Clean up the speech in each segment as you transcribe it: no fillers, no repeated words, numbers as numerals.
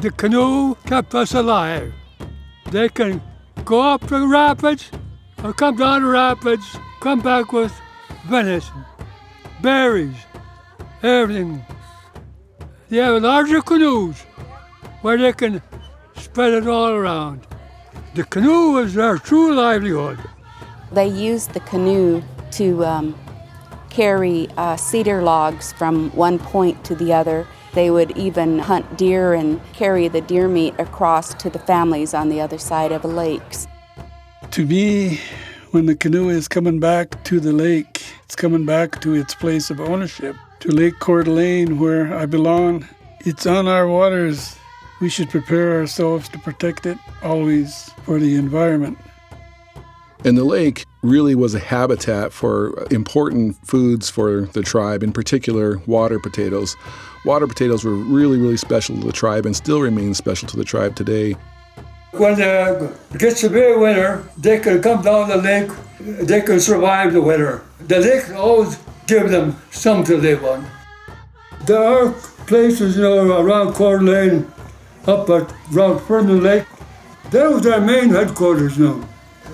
The canoe kept us alive. They can go up the rapids or come down the rapids, come back with venison, berries, everything. They have larger canoes where they can spread it all around. The canoe was their true livelihood. They used the canoe to carry cedar logs from one point to the other. They would even hunt deer and carry the deer meat across to the families on the other side of the lakes. To me, when the canoe is coming back to the lake, it's coming back to its place of ownership, to Lake Coeur, where I belong. It's on our waters. We should prepare ourselves to protect it always for the environment. And the lake really was a habitat for important foods for the tribe, in particular water potatoes. Water potatoes were really, really special to the tribe and still remain special to the tribe today. When it gets to be winter, they can come down the lake, they can survive the winter. The lake always gives them something to live on. There are places, around Coeur d'Alene, up at around Fernand Lake. That was their main headquarters now.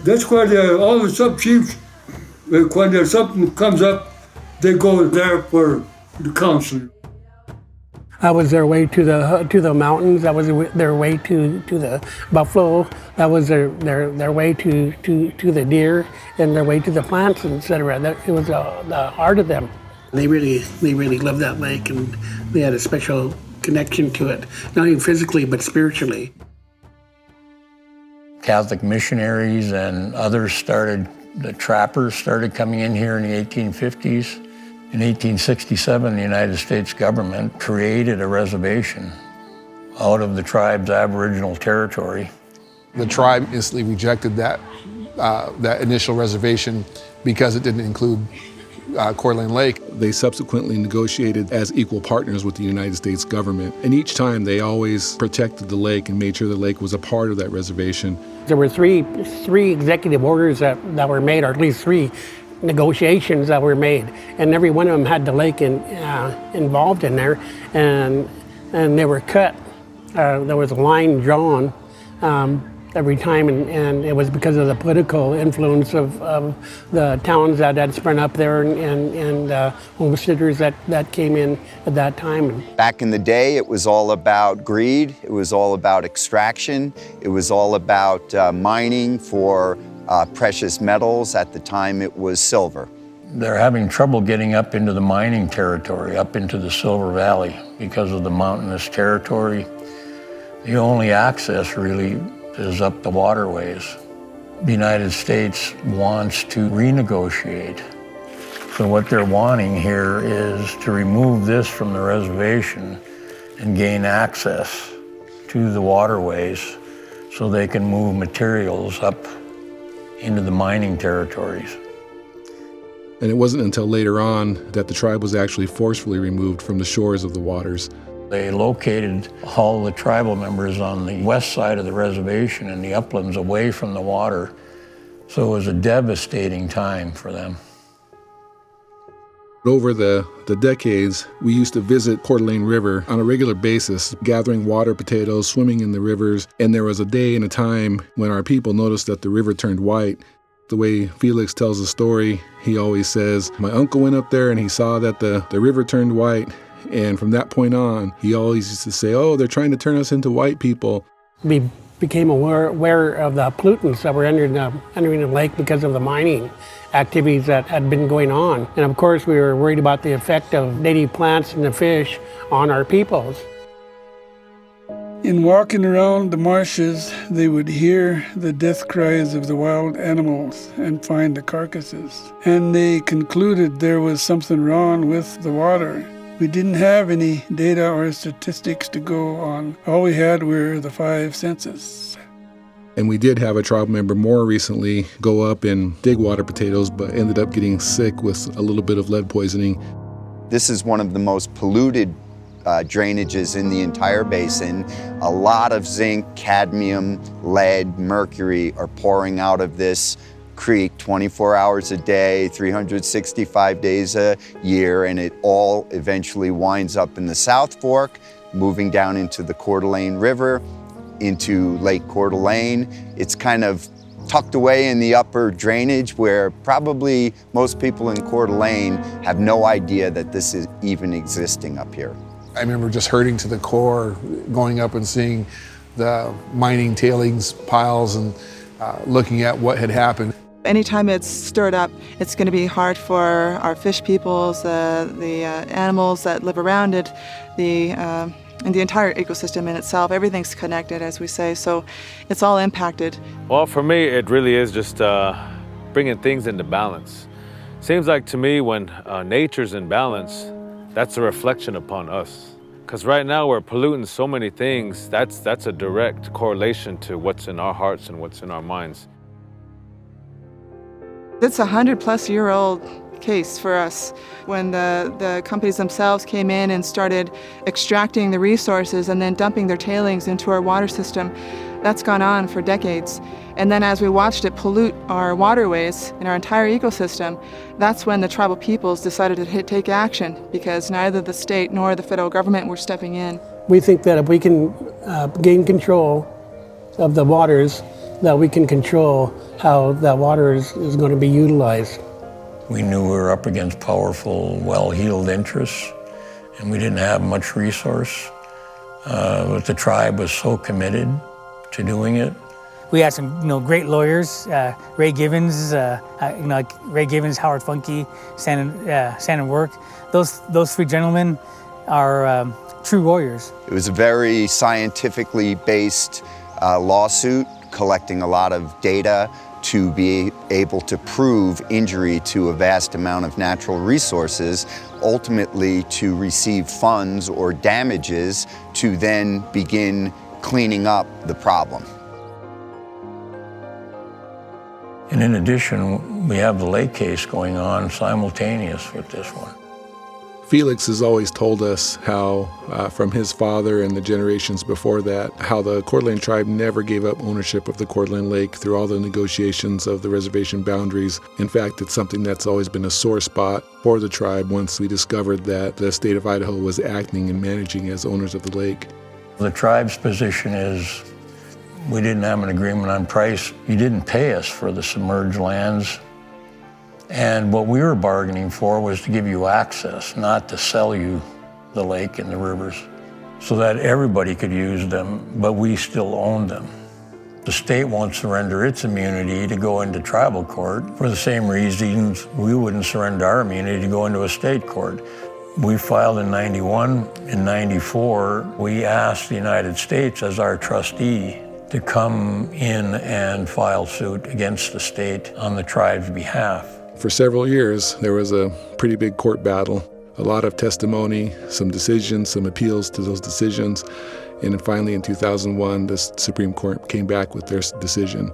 That's where all the sub-chiefs, when there's something comes up, they go there for the council. That was their way to the mountains. That was their way to the buffalo. That was their way to the deer, and their way to the plants, etc. It was the heart of them. They really loved that lake, and they had a special connection to it, not only physically but spiritually. Catholic missionaries and others the trappers started coming in here in the 1850s. In 1867, the United States government created a reservation out of the tribe's Aboriginal territory. The tribe instantly rejected that initial reservation because it didn't include Coeur d'Alene Lake. They subsequently negotiated as equal partners with the United States government, and each time they always protected the lake and made sure the lake was a part of that reservation. There were three executive orders that were made, or at least three negotiations that were made, and every one of them had the lake involved in there, and they were cut. There was a line drawn every time, and it was because of the political influence of the towns that had sprung up there and homesteaders that came in at that time. Back in the day, it was all about greed. It was all about extraction. It was all about mining for precious metals. At the time, it was silver. They're having trouble getting up into the mining territory, up into the Silver Valley, because of the mountainous territory. The only access really is up the waterways. The United States wants to renegotiate. So what they're wanting here is to remove this from the reservation and gain access to the waterways so they can move materials up into the mining territories. And it wasn't until later on that the tribe was actually forcefully removed from the shores of the waters. They located all the tribal members on the west side of the reservation in the uplands away from the water. So it was a devastating time for them. Over the decades, we used to visit Coeur d'Alene River on a regular basis, gathering water potatoes, swimming in the rivers. And there was a day and a time when our people noticed that the river turned white. The way Felix tells the story, he always says, my uncle went up there and he saw that the river turned white. And from that point on, he always used to say, oh, they're trying to turn us into white people. We became aware of the pollutants that were entering the lake because of the mining activities that had been going on. And of course, we were worried about the effect of native plants and the fish on our peoples. In walking around the marshes, they would hear the death cries of the wild animals and find the carcasses. And they concluded there was something wrong with the water. We didn't have any data or statistics to go on. All we had were the 5 senses. And we did have a tribe member more recently go up and dig water potatoes, but ended up getting sick with a little bit of lead poisoning. This is one of the most polluted drainages in the entire basin. A lot of zinc, cadmium, lead, mercury are pouring out of this creek 24 hours a day, 365 days a year, and it all eventually winds up in the South Fork, moving down into the Coeur d'Alene River, into Lake Coeur d'Alene. It's kind of tucked away in the upper drainage where probably most people in Coeur d'Alene have no idea that this is even existing up here. I remember just herding to the core, going up and seeing the mining tailings piles and looking at what had happened. Anytime it's stirred up, it's going to be hard for our fish peoples, the animals that live around it, and the entire ecosystem in itself. Everything's connected, as we say, so it's all impacted. Well, for me, it really is just bringing things into balance. Seems like to me when nature's in balance, that's a reflection upon us. Because right now we're polluting so many things, that's a direct correlation to what's in our hearts and what's in our minds. It's a 100-plus-year-old case for us. When the companies themselves came in and started extracting the resources and then dumping their tailings into our water system, that's gone on for decades. And then as we watched it pollute our waterways and our entire ecosystem, that's when the tribal peoples decided to take action, because neither the state nor the federal government were stepping in. We think that if we can gain control of the waters, that we can control how that water is going to be utilized. We knew we were up against powerful, well-heeled interests, and we didn't have much resource. But the tribe was so committed to doing it. We had some, great lawyers, Ray Givens, Ray Givens, Howard Funke, Sand Work. Those three gentlemen are true warriors. It was a very scientifically based lawsuit, collecting a lot of data to be able to prove injury to a vast amount of natural resources, ultimately to receive funds or damages to then begin cleaning up the problem. And in addition, we have the lake case going on simultaneous with this one. Felix has always told us how, from his father and the generations before that, how the Coeur d'Alene tribe never gave up ownership of the Coeur d'Alene Lake through all the negotiations of the reservation boundaries. In fact, it's something that's always been a sore spot for the tribe once we discovered that the state of Idaho was acting and managing as owners of the lake. The tribe's position is we didn't have an agreement on price. You didn't pay us for the submerged lands. And what we were bargaining for was to give you access, not to sell you the lake and the rivers, so that everybody could use them, but we still owned them. The state won't surrender its immunity to go into tribal court for the same reasons we wouldn't surrender our immunity to go into a state court. We filed in 91. In 94, we asked the United States as our trustee to come in and file suit against the state on the tribe's behalf. For several years, there was a pretty big court battle, a lot of testimony, some decisions, some appeals to those decisions, and then finally in 2001, the Supreme Court came back with their decision.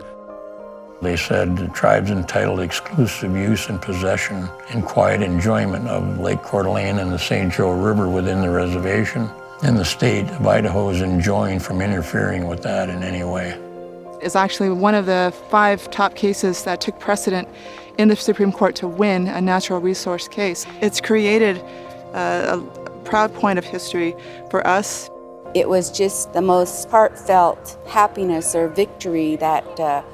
They said the tribe's entitled to exclusive use and possession and quiet enjoyment of Lake Coeur d'Alene and the St. Joe River within the reservation, and the state of Idaho is enjoined from interfering with that in any way. It's actually one of the 5 top cases that took precedent in the Supreme Court to win a natural resource case. It's created a proud point of history for us. It was just the most heartfelt happiness or victory that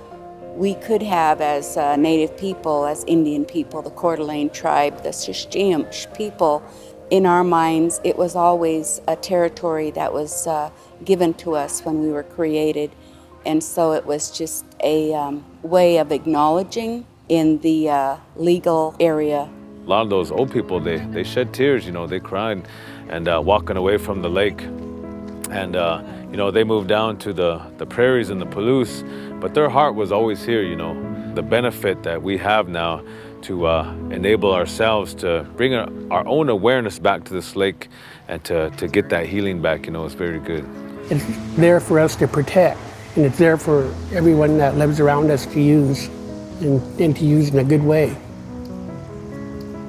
we could have as Native people, as Indian people, the Coeur d'Alene tribe, the Siskiyik people. In our minds, it was always a territory that was given to us when we were created. And so it was just a way of acknowledging in the legal area. A lot of those old people, they shed tears, they cried, and walking away from the lake. And, they moved down to the prairies and the Palouse, but their heart was always here, The benefit that we have now to enable ourselves to bring our own awareness back to this lake and to get that healing back, is very good. It's there for us to protect, and it's there for everyone that lives around us to use, and to use in a good way.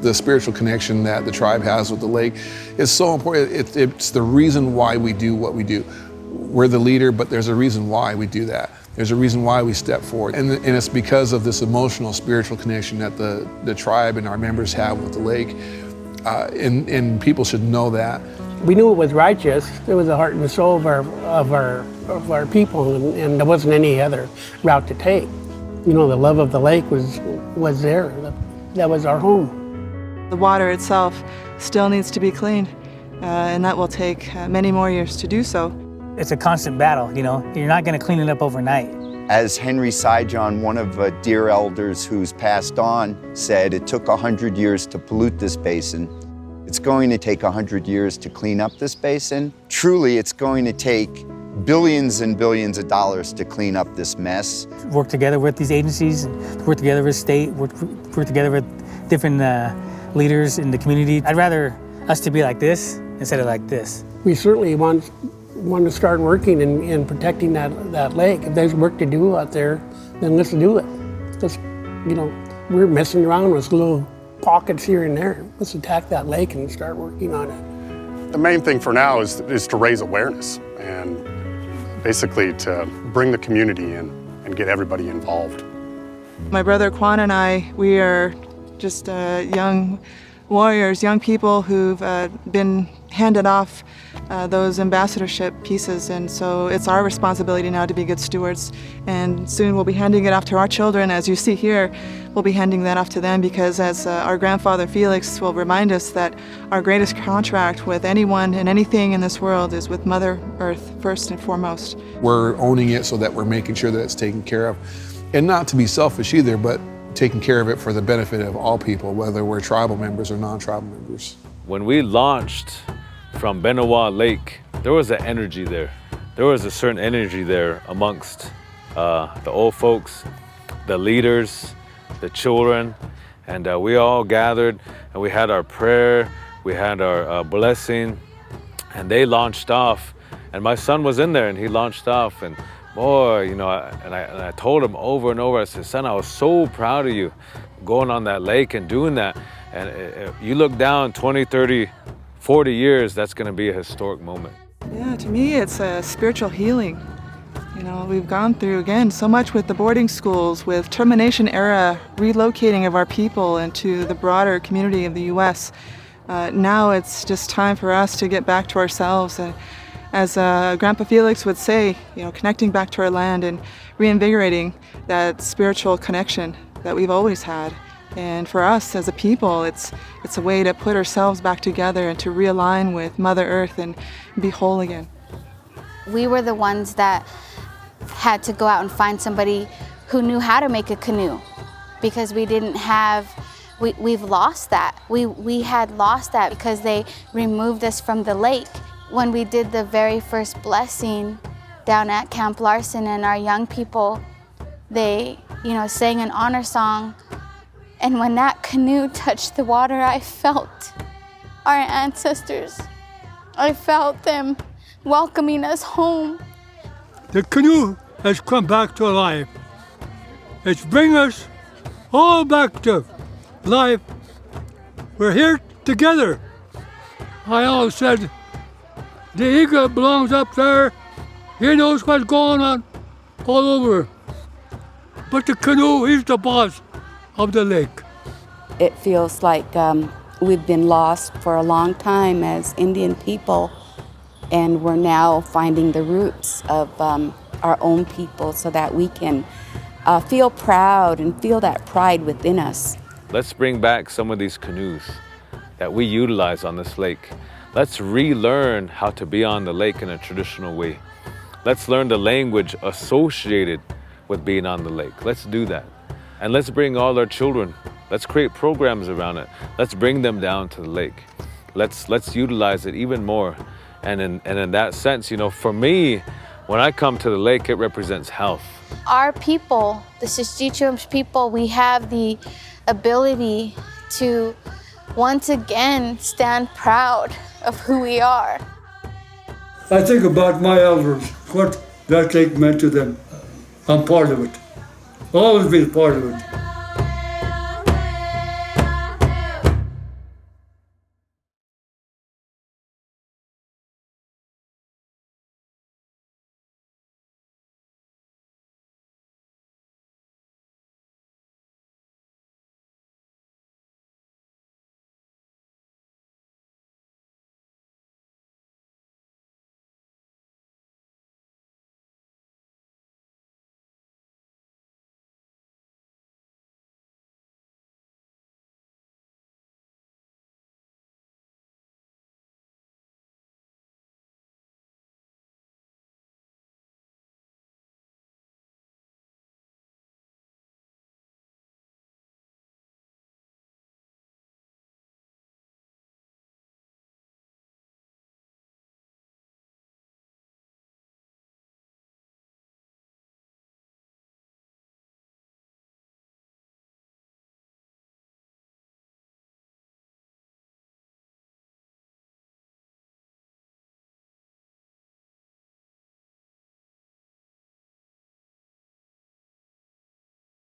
The spiritual connection that the tribe has with the lake is so important. It's the reason why we do what we do. We're the leader, but there's a reason why we do that. There's a reason why we step forward. And it's because of this emotional, spiritual connection that the tribe and our members have with the lake. And people should know that. We knew it was righteous. It was the heart and the soul of our people, and there wasn't any other route to take. You know, the love of the lake was there. That was our home. The water itself still needs to be cleaned, and that will take many more years to do so. It's a constant battle, you know. You're not going to clean it up overnight. As Henry Sijon, one of the dear elders who's passed on, said, it took 100 years to pollute this basin. It's going to take 100 years to clean up this basin. Truly, it's going to take billions and billions of dollars to clean up this mess. Work together with these agencies, work together with state, work together with different leaders in the community. I'd rather us to be like this instead of like this. We certainly want to start working in protecting that lake. If there's work to do out there, then let's do it. Just, you know, we're messing around with little pockets here and there. Let's attack that lake and start working on it. The main thing for now is to raise awareness and basically to bring the community in and get everybody involved. My brother Quan and I, we are just young warriors, young people who've been handed off those ambassadorship pieces, and so it's our responsibility now to be good stewards, and soon we'll be handing it off to our children. As you see here, we'll be handing that off to them, because as our grandfather Felix will remind us, that our greatest contract with anyone and anything in this world is with Mother Earth first and foremost. We're owning it so that we're making sure that it's taken care of, and not to be selfish either, but taking care of it for the benefit of all people, whether we're tribal members or non-tribal members. When we launched from Benoit Lake, there was an energy there. There was a certain energy there amongst the old folks, the leaders, the children, and we all gathered and we had our prayer, we had our blessing, and they launched off. And my son was in there and he launched off, and boy, you know, I told him over and over, I said, son, I was so proud of you going on that lake and doing that. And if you look down 20, 30, 40 years, that's going to be a historic moment. Yeah, to me, it's a spiritual healing. You know, we've gone through, again, so much with the boarding schools, with termination era relocating of our people into the broader community of the U.S. Now it's just time for us to get back to ourselves. And as Grandpa Felix would say, you know, connecting back to our land and reinvigorating that spiritual connection that we've always had. And for us as a people, it's a way to put ourselves back together and to realign with Mother Earth and be whole again. We were the ones that had to go out and find somebody who knew how to make a canoe, because we didn't have, we've lost that. We had lost that because they removed us from the lake. When we did the very first blessing down at Camp Larson, and our young people, they, you know, sang an honor song. And when that canoe touched the water, I felt our ancestors. I felt them welcoming us home. The canoe has come back to life. It's bringing us all back to life. We're here together. I always said, the eagle belongs up there. He knows what's going on all over. But the canoe, he's the boss of the lake. It feels like we've been lost for a long time as Indian people, and we're now finding the roots of our own people so that we can feel proud and feel that pride within us. Let's bring back some of these canoes that we utilize on this lake. Let's relearn how to be on the lake in a traditional way. Let's learn the language associated with being on the lake. Let's do that. And let's bring all our children. Let's create programs around it. Let's bring them down to the lake. Let's utilize it even more. And in that sense, you know, for me, when I come to the lake, it represents health. Our people, the Sistichum's people, we have the ability to once again stand proud of who we are. I think about my elders, what that lake meant to them. I'm part of it. Always been part of it.